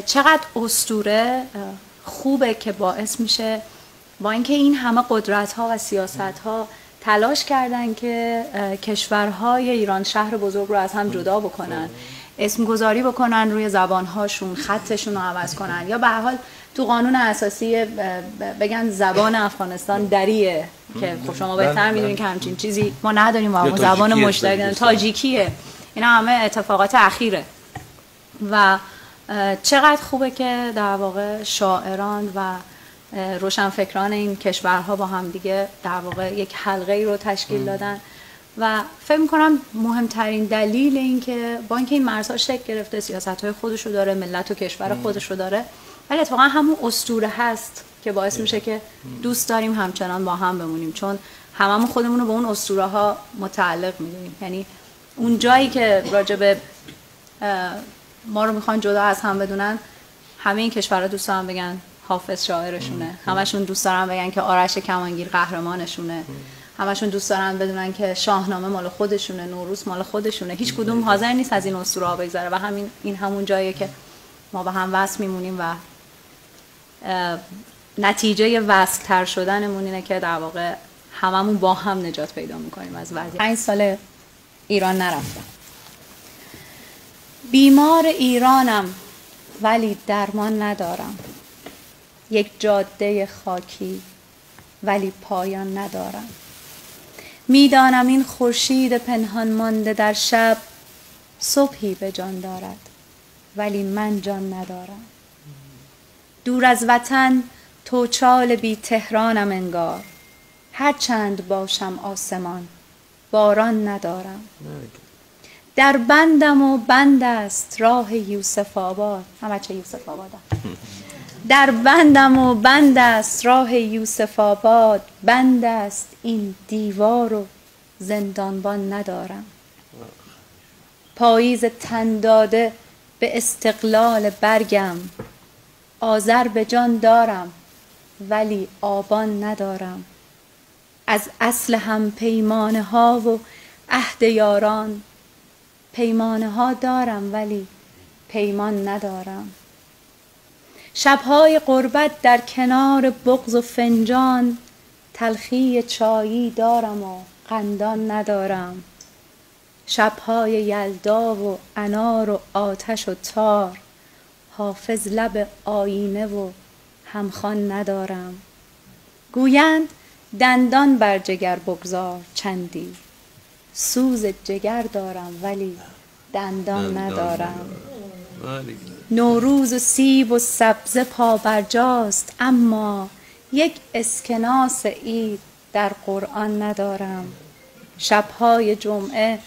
چقدر اسطوره خوبه که باعث میشه با اینکه این همه قدرت ها و سیاست ها تلاش کردن که کشورهای ایران شهر بزرگ رو از هم جدا بکنن، اسمگذاری بکنن روی زبانهاشون، خطشون رو عوض کنن، یا به هر حال تو قانون اساسی بگن زبان افغانستان دریه که خب شما بهتر میدونین که همچین چیزی ما نداریم و زبان مشترک تاجیکیه. اینا همه اتفاقات اخیره و چقدر خوبه که در واقع شاعران و روشنفکران این کشورها با هم دیگه در واقع یک حلقه رو تشکیل دادن و فکر می‌کنم مهمترین دلیل این که با اینکه این مرزها شکل گرفته، سیاست‌های خودش رو داره، ملت و کشور خودش رو داره، ولی اتفاقا همون اسطوره هست که باعث میشه که دوست داریم همچنان با هم بمونیم، چون هممون خودمون رو به اون اسطوره ها متعلق می‌دونیم. یعنی اون جایی که راجب ما رو میخوان جدا از هم بدونن، همه این کشورها دوست دارن بگن حافظ شاعرشونه، همشون دوست دارن بگن که آرش کمانگیر قهرمانشونه، همشون دوست دارن بدونن که شاهنامه مال خودشونه، نوروز مال خودشونه. هیچ کدوم حاضر نیست از این اسطوره ها بگذره و این همون جاییه که ما به هم وصل میمونیم و نتیجه وصل تر شدنمون اینه که در واقع هممون با هم نجات پیدا میکنیم از وضعیت. 5 سال ایران نرفتم. بیمار ایرانم ولی درمان ندارم، یک جاده خاکی ولی پایان ندارم. میدانم این خورشید پنهان مانده در شب صبحی به جان دارد، ولی من جان ندارم. دور از وطن توچال بی تهرانم انگار، هر چند باشم آسمان باران ندارم. در بندم و بند است راه یوسف آباد، همه چه یوسف آبادم. در بندم و بند است راه یوسف آباد، بند است این دیوار و زندانبان ندارم. پاییز تن داده به استقلال برگم، آذر به جان دارم ولی آبان ندارم. از اصل هم پیمانه ها و عهد یاران، پیمانه ها دارم ولی پیمان ندارم. شبهای غربت در کنار بغض و فنجان، تلخی چایی دارم و قندان ندارم. شبهای یلدا و انار و آتش و تار، حافظ لب آینه و همخوان ندارم. گویند دندان بر جگر بگذار چندی، سوز جگر دارم ولی دندان ندارم. نوروز و سیب و سبزه پابرجاست، اما یک اسکناس عید در قرآن ندارم. شبهای جمعه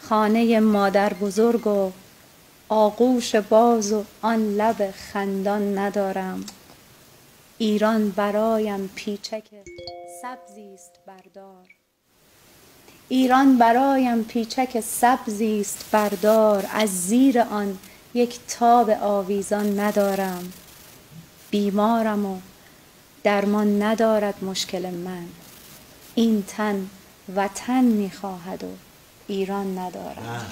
خانه مادر بزرگ و آغوش باز و آن لب خندان ندارم. ایران برایم پیچک سبزی است بردار، ایران برایم پیچک سبزی است بردار، از زیر آن یک تاب آویزان ندارم. بیمارم و درمان ندارد مشکل من، این تن وطن میخواهد و ایران ندارد.